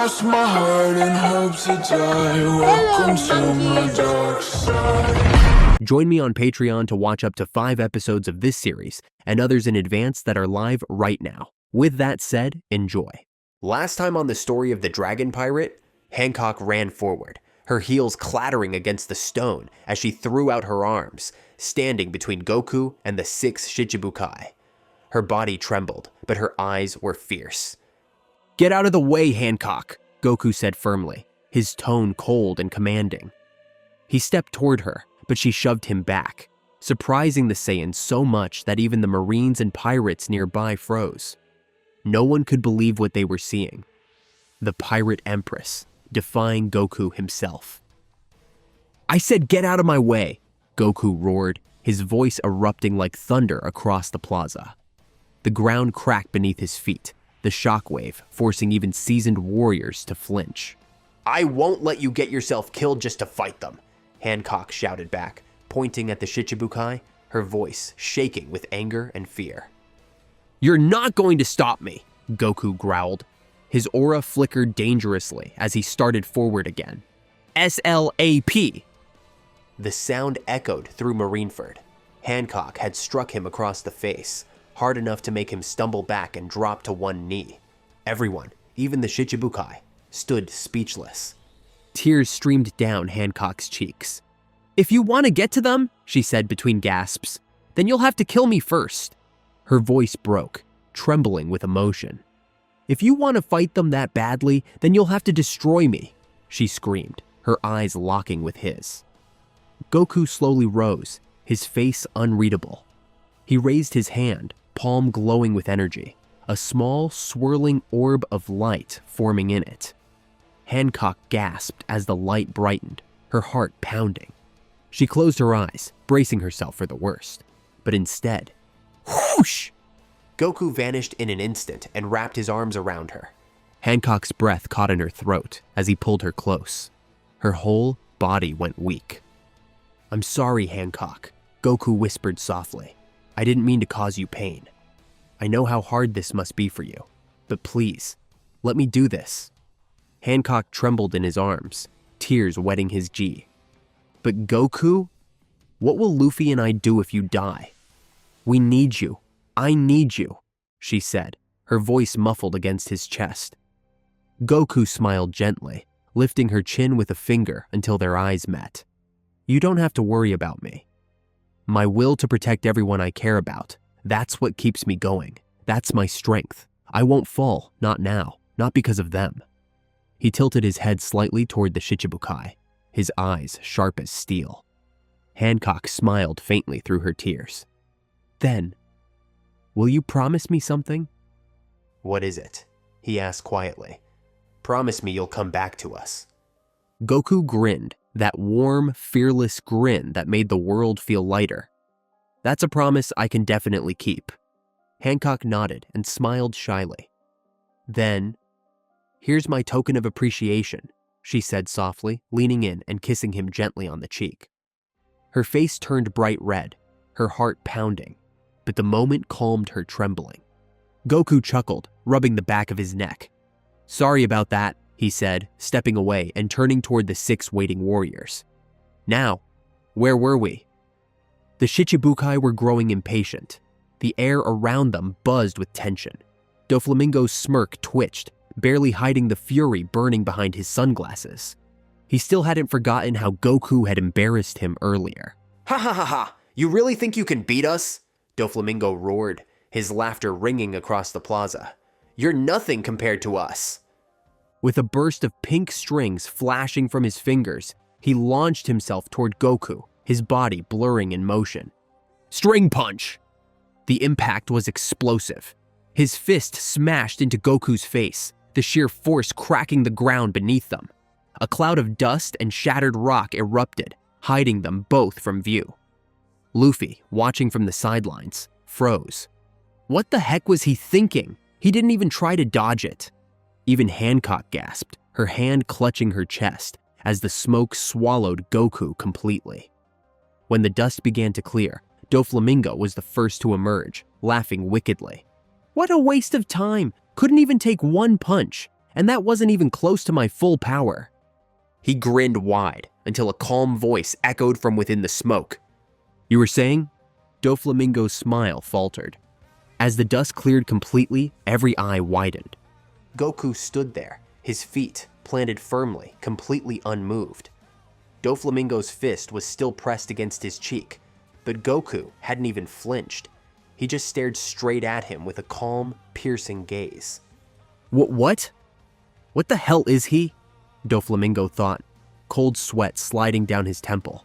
lost my heart and hope to die. Welcome to my dark side. Join me on Patreon to watch up to 5 episodes of this series and others in advance that are live right now. With that said, enjoy. Last time on the story of the Dragon Pirate, Hancock ran forward, her heels clattering against the stone as she threw out her arms, standing between Goku and the 6 Shichibukai. Her body trembled, but her eyes were fierce. "Get out of the way, Hancock," Goku said firmly, his tone cold and commanding. He stepped toward her, but she shoved him back, surprising the Saiyans so much that even the Marines and pirates nearby froze. No one could believe what they were seeing. The Pirate Empress, defying Goku himself. "I said get out of my way," Goku roared, his voice erupting like thunder across the plaza. The ground cracked beneath his feet, the shockwave forcing even seasoned warriors to flinch. "I won't let you get yourself killed just to fight them," Hancock shouted back, pointing at the Shichibukai, her voice shaking with anger and fear. "You're not going to stop me," Goku growled. His aura flickered dangerously as he started forward again. "SLAP!" The sound echoed through Marineford. Hancock had struck him across the face, hard enough to make him stumble back and drop to one knee. Everyone, even the Shichibukai, stood speechless. Tears streamed down Hancock's cheeks. "If you want to get to them," she said between gasps, "then you'll have to kill me first." Her voice broke, trembling with emotion. "If you want to fight them that badly, then you'll have to destroy me," she screamed, her eyes locking with his. Goku slowly rose, his face unreadable. He raised his hand, palm glowing with energy, a small, swirling orb of light forming in it. Hancock gasped as the light brightened, her heart pounding. She closed her eyes, bracing herself for the worst. But instead, whoosh! Goku vanished in an instant and wrapped his arms around her. Hancock's breath caught in her throat as he pulled her close. Her whole body went weak. "I'm sorry, Hancock," Goku whispered softly. "I didn't mean to cause you pain. I know how hard this must be for you, but please, let me do this." Hancock trembled in his arms, tears wetting his gi. "But Goku, what will Luffy and I do if you die? We need you. I need you," she said, her voice muffled against his chest. Goku smiled gently, lifting her chin with a finger until their eyes met. "You don't have to worry about me. My will to protect everyone I care about, that's what keeps me going. That's my strength. I won't fall, not now, not because of them." He tilted his head slightly toward the Shichibukai, his eyes sharp as steel. Hancock smiled faintly through her tears. "Then, will you promise me something?" "What is it?" he asked quietly. "Promise me you'll come back to us." Goku grinned, that warm, fearless grin that made the world feel lighter. "That's a promise I can definitely keep." Hancock nodded and smiled shyly. "Then, here's my token of appreciation," she said softly, leaning in and kissing him gently on the cheek. Her face turned bright red, her heart pounding, but the moment calmed her trembling. Goku chuckled, rubbing the back of his neck. "Sorry about that," he said, stepping away and turning toward the 6 waiting warriors. "Now, where were we?" The Shichibukai were growing impatient. The air around them buzzed with tension. Doflamingo's smirk twitched, barely hiding the fury burning behind his sunglasses. He still hadn't forgotten how Goku had embarrassed him earlier. "Ha ha ha ha! You really think you can beat us?" Doflamingo roared, his laughter ringing across the plaza. "You're nothing compared to us." With a burst of pink strings flashing from his fingers, he launched himself toward Goku, his body blurring in motion. String punch! The impact was explosive. His fist smashed into Goku's face, the sheer force cracking the ground beneath them. A cloud of dust and shattered rock erupted, hiding them both from view. Luffy, watching from the sidelines, froze. What the heck was he thinking? He didn't even try to dodge it. Even Hancock gasped, her hand clutching her chest, as the smoke swallowed Goku completely. When the dust began to clear, Doflamingo was the first to emerge, laughing wickedly. What a waste of time! Couldn't even take one punch, and that wasn't even close to my full power." He grinned wide until a calm voice echoed from within the smoke. "You were saying?" Doflamingo's smile faltered. As the dust cleared completely, every eye widened. Goku stood there, his feet planted firmly, completely unmoved. Doflamingo's fist was still pressed against his cheek, but Goku hadn't even flinched. He just stared straight at him with a calm, piercing gaze. What? What the hell is he?" Doflamingo thought, cold sweat sliding down his temple.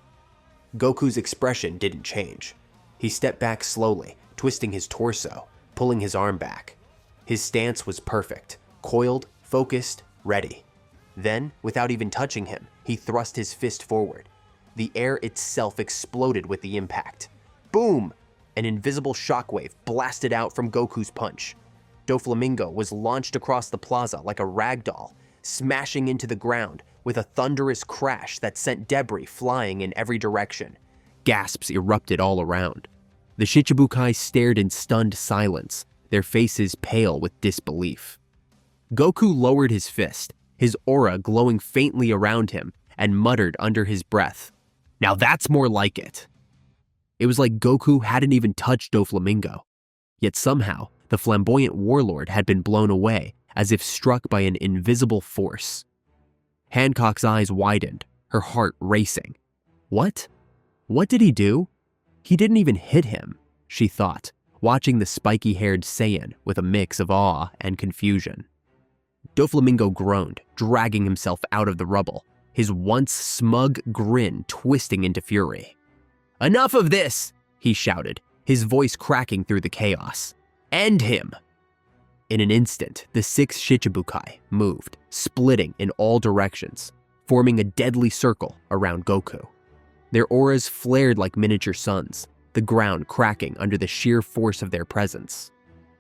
Goku's expression didn't change. He stepped back slowly, twisting his torso, pulling his arm back. His stance was perfect, coiled, focused, ready. Then, without even touching him, he thrust his fist forward. The air itself exploded with the impact. Boom! An invisible shockwave blasted out from Goku's punch. Doflamingo was launched across the plaza like a rag doll, smashing into the ground with a thunderous crash that sent debris flying in every direction. Gasps erupted all around. The Shichibukai stared in stunned silence, their faces pale with disbelief. Goku lowered his fist, his aura glowing faintly around him, and muttered under his breath, "Now that's more like it." It was like Goku hadn't even touched Doflamingo. Yet somehow, the flamboyant warlord had been blown away, as if struck by an invisible force. Hancock's eyes widened, her heart racing. What? What did he do? He didn't even hit him, she thought, watching the spiky-haired Saiyan with a mix of awe and confusion. Doflamingo groaned, dragging himself out of the rubble, his once smug grin twisting into fury. "Enough of this!" he shouted, his voice cracking through the chaos. "End him!" In an instant, the 6 Shichibukai moved, splitting in all directions, forming a deadly circle around Goku. Their auras flared like miniature suns, the ground cracking under the sheer force of their presence.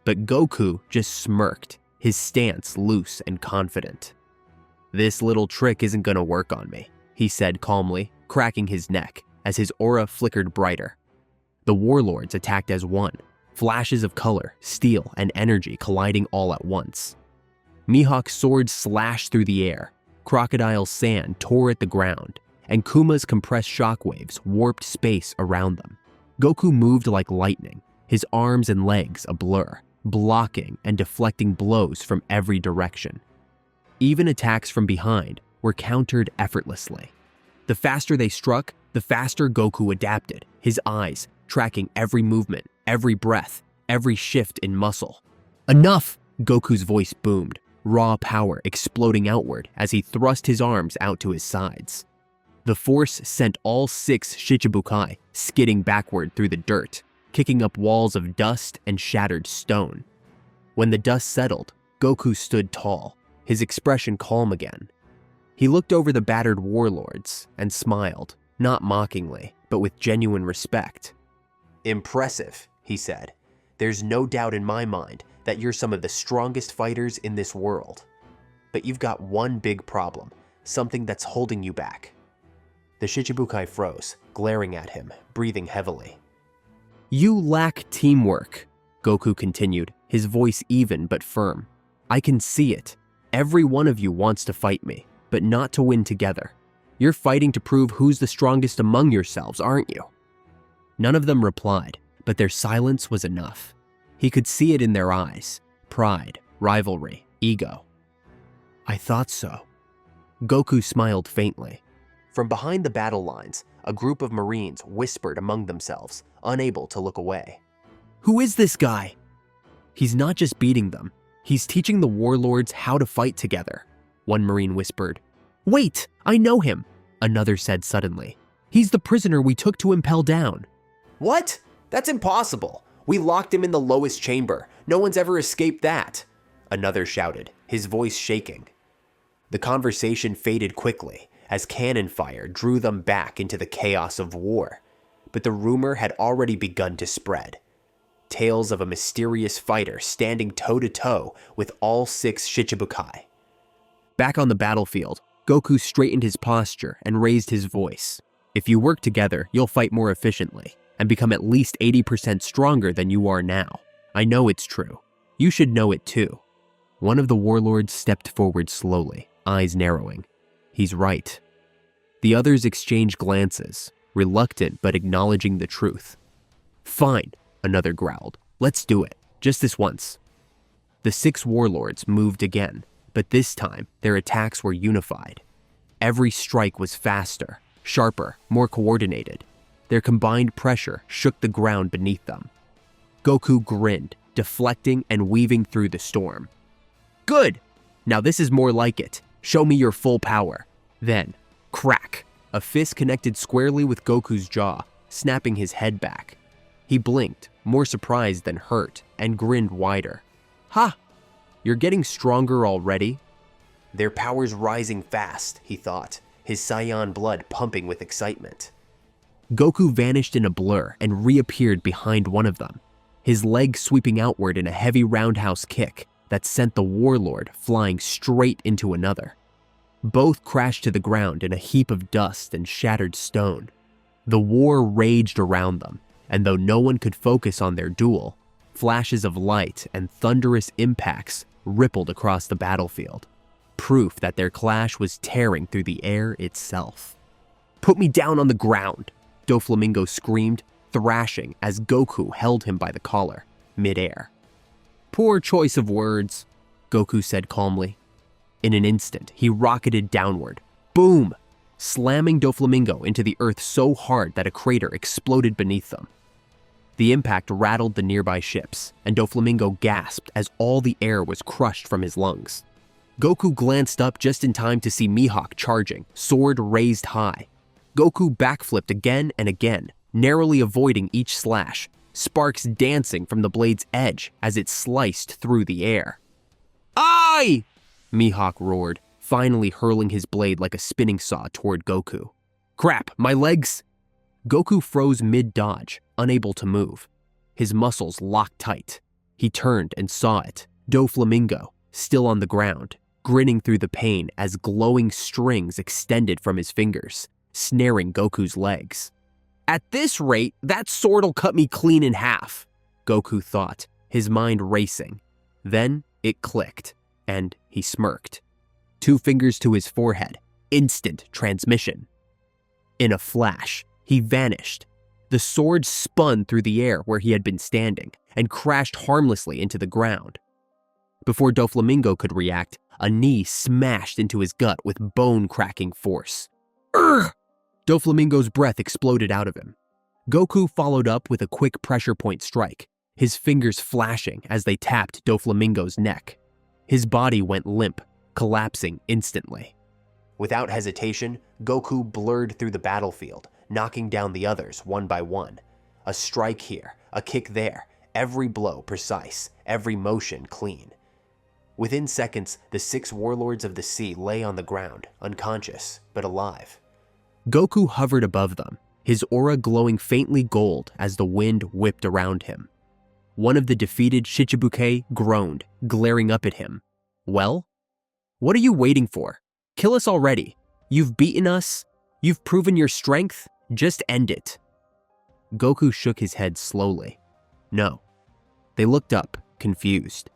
But Goku just smirked, his stance loose and confident. "This little trick isn't gonna work on me," he said calmly, cracking his neck as his aura flickered brighter. The warlords attacked as one, flashes of color, steel, and energy colliding all at once. Mihawk's sword slashed through the air, Crocodile's sand tore at the ground, and Kuma's compressed shockwaves warped space around them. Goku moved like lightning, his arms and legs a blur, blocking and deflecting blows from every direction. Even attacks from behind were countered effortlessly. The faster they struck, the faster Goku adapted, his eyes tracking every movement, every breath, every shift in muscle. "Enough!" Goku's voice boomed, raw power exploding outward as he thrust his arms out to his sides. The force sent all 6 Shichibukai skidding backward through the dirt, kicking up walls of dust and shattered stone. When the dust settled, Goku stood tall, his expression calm again. He looked over the battered warlords and smiled, not mockingly, but with genuine respect. "Impressive," he said. "There's no doubt in my mind that you're some of the strongest fighters in this world. But you've got one big problem, something that's holding you back." The Shichibukai froze, glaring at him, breathing heavily. "You lack teamwork," Goku continued, his voice even but firm. "I can see it. Every one of you wants to fight me, but not to win together. You're fighting to prove who's the strongest among yourselves, aren't you?" None of them replied, but their silence was enough. He could see it in their eyes: pride, rivalry, ego. "I thought so." Goku smiled faintly. From behind the battle lines, a group of Marines whispered among themselves, unable to look away. "Who is this guy?" "He's not just beating them. He's teaching the warlords how to fight together," one Marine whispered. "Wait, I know him," another said suddenly. "He's the prisoner we took to impel down." "What? That's impossible. We locked him in the lowest chamber. No one's ever escaped that," another shouted, his voice shaking. The conversation faded quickly as cannon fire drew them back into the chaos of war. But the rumor had already begun to spread. Tales of a mysterious fighter standing toe-to-toe with all 6 Shichibukai. Back on the battlefield, Goku straightened his posture and raised his voice. "If you work together, you'll fight more efficiently and become at least 80% stronger than you are now. I know it's true. You should know it too." One of the warlords stepped forward slowly, eyes narrowing. He's right. The others exchanged glances, reluctant but acknowledging the truth. Fine, another growled. Let's do it, just this once. The 6 warlords moved again, but this time their attacks were unified. Every strike was faster, sharper, more coordinated. Their combined pressure shook the ground beneath them. Goku grinned, deflecting and weaving through the storm. Good! Now this is more like it. Show me your full power. Then, crack! A fist connected squarely with Goku's jaw, snapping his head back. He blinked, more surprised than hurt, and grinned wider. Ha! You're getting stronger already? Their power's rising fast, he thought, his Saiyan blood pumping with excitement. Goku vanished in a blur and reappeared behind one of them, his leg sweeping outward in a heavy roundhouse kick that sent the warlord flying straight into another. Both crashed to the ground in a heap of dust and shattered stone. The war raged around them, and though no one could focus on their duel, flashes of light and thunderous impacts rippled across the battlefield, proof that their clash was tearing through the air itself. Put me down on the ground, Doflamingo screamed, thrashing as Goku held him by the collar, midair. Poor choice of words, Goku said calmly. In an instant, he rocketed downward. Boom! Slamming Doflamingo into the earth so hard that a crater exploded beneath them. The impact rattled the nearby ships, and Doflamingo gasped as all the air was crushed from his lungs. Goku glanced up just in time to see Mihawk charging, sword raised high. Goku backflipped again and again, narrowly avoiding each slash, sparks dancing from the blade's edge as it sliced through the air. Aye! Mihawk roared, finally hurling his blade like a spinning saw toward Goku. Crap, my legs! Goku froze mid-dodge, unable to move. His muscles locked tight. He turned and saw it, Doflamingo, still on the ground, grinning through the pain as glowing strings extended from his fingers, snaring Goku's legs. At this rate, that sword'll cut me clean in half, Goku thought, his mind racing. Then it clicked, and he smirked. 2 fingers to his forehead, instant transmission. In a flash, he vanished. The sword spun through the air where he had been standing and crashed harmlessly into the ground. Before Doflamingo could react, a knee smashed into his gut with bone-cracking force. Urgh! Doflamingo's breath exploded out of him. Goku followed up with a quick pressure point strike, his fingers flashing as they tapped Doflamingo's neck. His body went limp, collapsing instantly. Without hesitation, Goku blurred through the battlefield, knocking down the others one by one. A strike here, a kick there, every blow precise, every motion clean. Within seconds, the 6 warlords of the sea lay on the ground, unconscious, but alive. Goku hovered above them, his aura glowing faintly gold as the wind whipped around him. One of the defeated Shichibukai groaned, glaring up at him. Well? What are you waiting for? Kill us already. You've beaten us. You've proven your strength. Just end it. Goku shook his head slowly. No. They looked up, confused.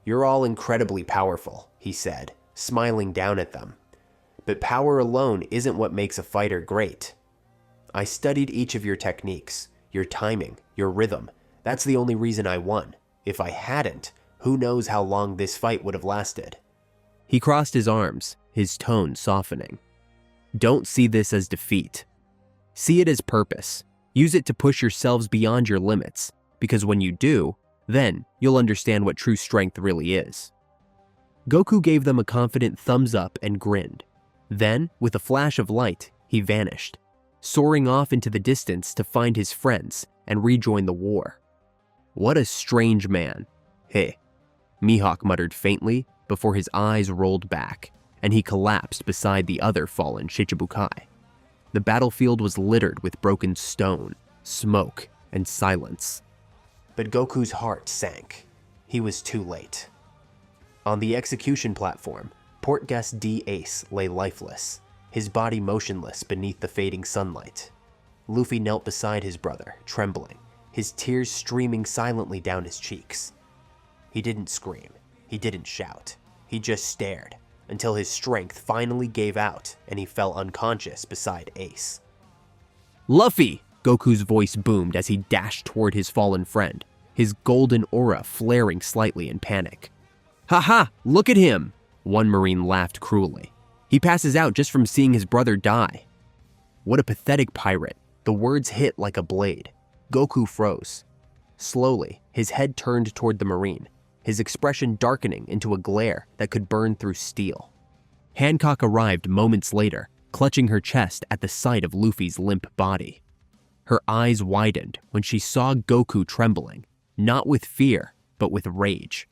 You're all incredibly powerful, he said, smiling down at them. But power alone isn't what makes a fighter great. I studied each of your techniques, your timing, your rhythm. That's the only reason I won. If I hadn't, who knows how long this fight would have lasted. He crossed his arms, his tone softening. Don't see this as defeat. See it as purpose. Use it to push yourselves beyond your limits, because when you do, then you'll understand what true strength really is. Goku gave them a confident thumbs up and grinned. Then, with a flash of light, he vanished, soaring off into the distance to find his friends and rejoin the war. What a strange man. Hey, Mihawk muttered faintly before his eyes rolled back, and he collapsed beside the other fallen Shichibukai. The battlefield was littered with broken stone, smoke, and silence. But Goku's heart sank. He was too late. On the execution platform, Port Guest D Ace lay lifeless, his body motionless beneath the fading sunlight. Luffy knelt beside his brother, trembling, his tears streaming silently down his cheeks. He didn't scream. He didn't shout. He just stared, until his strength finally gave out and he fell unconscious beside Ace. "Luffy!" Goku's voice boomed as he dashed toward his fallen friend, his golden aura flaring slightly in panic. "Haha, look at him!" One Marine laughed cruelly. "He passes out just from seeing his brother die." What a pathetic pirate. The words hit like a blade. Goku froze. Slowly, his head turned toward the Marine, his expression darkening into a glare that could burn through steel. Hancock arrived moments later, clutching her chest at the sight of Luffy's limp body. Her eyes widened when she saw Goku trembling, not with fear, but with rage.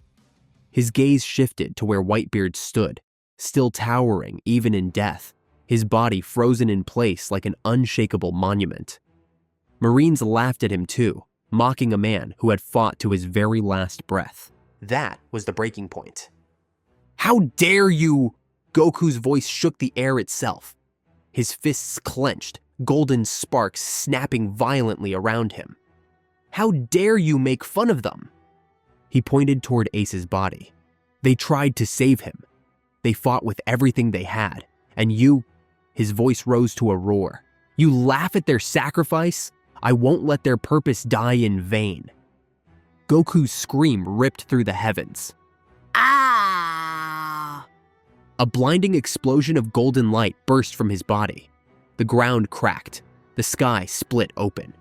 His gaze shifted to where Whitebeard stood, still towering even in death, his body frozen in place like an unshakable monument. Marines laughed at him too, mocking a man who had fought to his very last breath. That was the breaking point. "How dare you!" Goku's voice shook the air itself. His fists clenched, golden sparks snapping violently around him. "How dare you make fun of them?" He pointed toward Ace's body. "They tried to save him. They fought with everything they had, and you..." His voice rose to a roar. "You laugh at their sacrifice? I won't let their purpose die in vain." Goku's scream ripped through the heavens. "Ah!" A blinding explosion of golden light burst from his body. The ground cracked. The sky split open.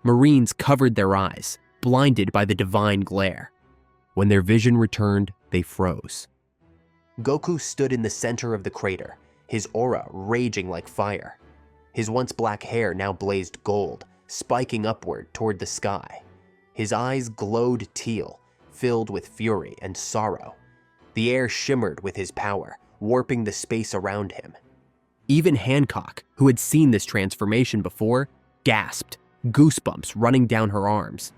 Marines covered their eyes, blinded by the divine glare. When their vision returned, they froze. Goku stood in the center of the crater, his aura raging like fire. His once black hair now blazed gold, spiking upward toward the sky. His eyes glowed teal, filled with fury and sorrow. The air shimmered with his power, warping the space around him. Even Hancock, who had seen this transformation before, gasped, goosebumps running down her arms.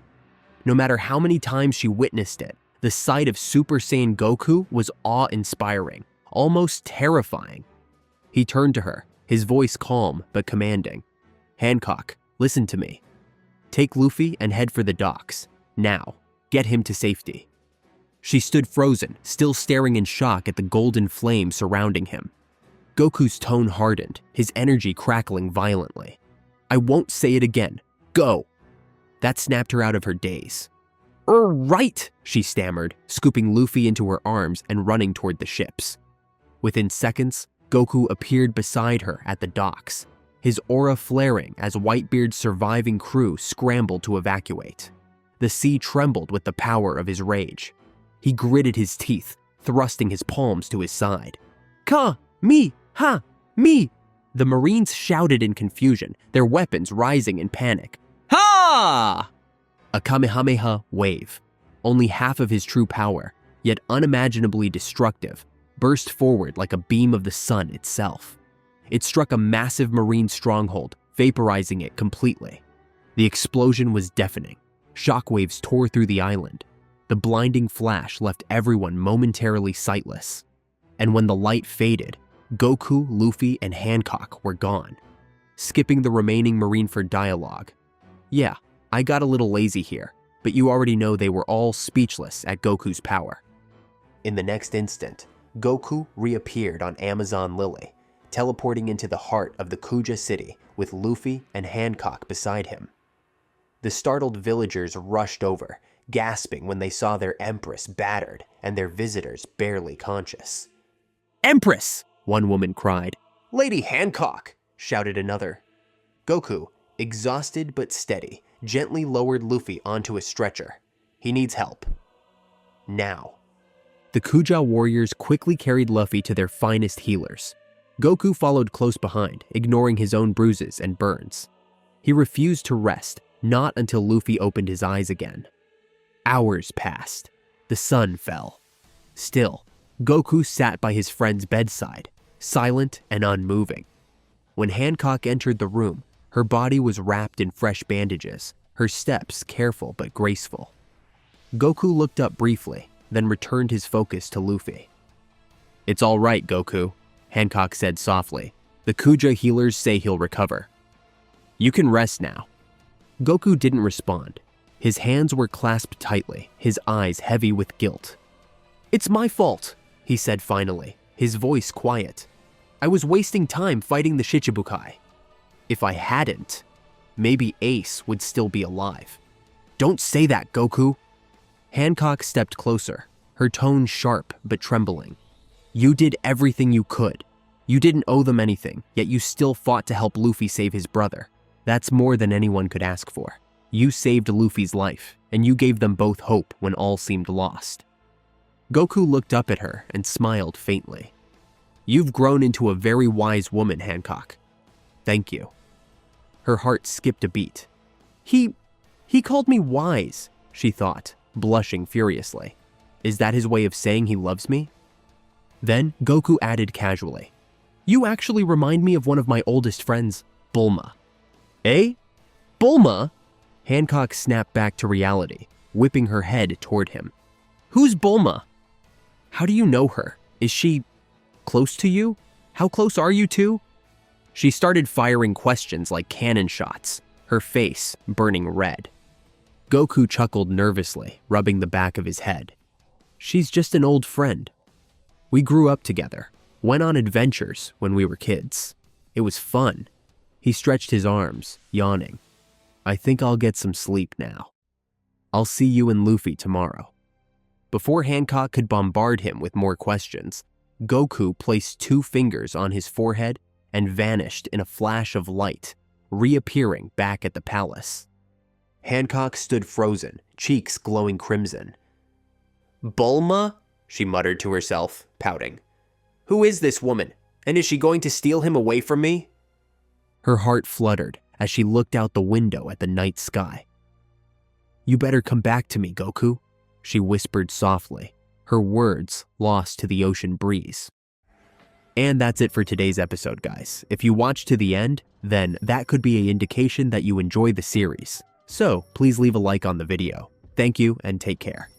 No matter how many times she witnessed it, the sight of Super Saiyan Goku was awe-inspiring, almost terrifying. He turned to her, his voice calm but commanding. "Hancock, listen to me. Take Luffy and head for the docks. Now, get him to safety." She stood frozen, still staring in shock at the golden flame surrounding him. Goku's tone hardened, his energy crackling violently. "I won't say it again. Go!" That snapped her out of her daze. Right, she stammered, scooping Luffy into her arms and running toward the ships. Within seconds, Goku appeared beside her at the docks, his aura flaring as Whitebeard's surviving crew scrambled to evacuate. The sea trembled with the power of his rage. He gritted his teeth, thrusting his palms to his side. "Ka! Me! Ha! Me!" The Marines shouted in confusion, their weapons rising in panic. "Ha!" A Kamehameha wave, only half of his true power, yet unimaginably destructive, burst forward like a beam of the sun itself. It struck a massive Marine stronghold, vaporizing it completely. The explosion was deafening. Shockwaves tore through the island. The blinding flash left everyone momentarily sightless. And when the light faded, Goku, Luffy, and Hancock were gone. Skipping the remaining Marineford dialogue. Yeah, I got a little lazy here, but you already know they were all speechless at Goku's power. In the next instant, Goku reappeared on Amazon Lily, teleporting into the heart of the Kuja city with Luffy and Hancock beside him. The startled villagers rushed over, gasping when they saw their Empress battered and their visitors barely conscious. "Empress!" one woman cried. "Lady Hancock!" shouted another. Goku, exhausted but steady, gently lowered Luffy onto a stretcher. He needs help. Now. The Kuja warriors quickly carried Luffy to their finest healers. Goku followed close behind, ignoring his own bruises and burns. He refused to rest, not until Luffy opened his eyes again. Hours passed. The sun fell. Still, Goku sat by his friend's bedside, silent and unmoving. When Hancock entered the room, her body was wrapped in fresh bandages, her steps careful but graceful. Goku looked up briefly, then returned his focus to Luffy. "It's all right, Goku," Hancock said softly. "The Kuja healers say he'll recover. You can rest now." Goku didn't respond. His hands were clasped tightly, his eyes heavy with guilt. "It's my fault," he said finally, his voice quiet. "I was wasting time fighting the Shichibukai. If I hadn't, maybe Ace would still be alive." "Don't say that, Goku." Hancock stepped closer, her tone sharp but trembling. "You did everything you could. You didn't owe them anything, yet you still fought to help Luffy save his brother. That's more than anyone could ask for. You saved Luffy's life, and you gave them both hope when all seemed lost." Goku looked up at her and smiled faintly. "You've grown into a very wise woman, Hancock. Thank you." Her heart skipped a beat. He called me wise," she thought, blushing furiously. Is that his way of saying he loves me? Then Goku added casually, "You actually remind me of one of my oldest friends, Bulma." "Eh? Bulma?" Hancock snapped back to reality, whipping her head toward him. "Who's Bulma? How do you know her? Is she close to you? How close are you two?" She started firing questions like cannon shots, her face burning red. Goku chuckled nervously, rubbing the back of his head. "She's just an old friend. We grew up together, went on adventures when we were kids. It was fun." He stretched his arms, yawning. "I think I'll get some sleep now. I'll see you and Luffy tomorrow." Before Hancock could bombard him with more questions, Goku placed 2 fingers on his forehead and vanished in a flash of light, reappearing back at the palace. Hancock stood frozen, cheeks glowing crimson. "Bulma?" she muttered to herself, pouting. "Who is this woman, and is she going to steal him away from me?" Her heart fluttered as she looked out the window at the night sky. "You better come back to me, Goku," she whispered softly, her words lost to the ocean breeze. And that's it for today's episode, guys. If you watched to the end, then that could be an indication that you enjoy the series. So please leave a like on the video. Thank you and take care.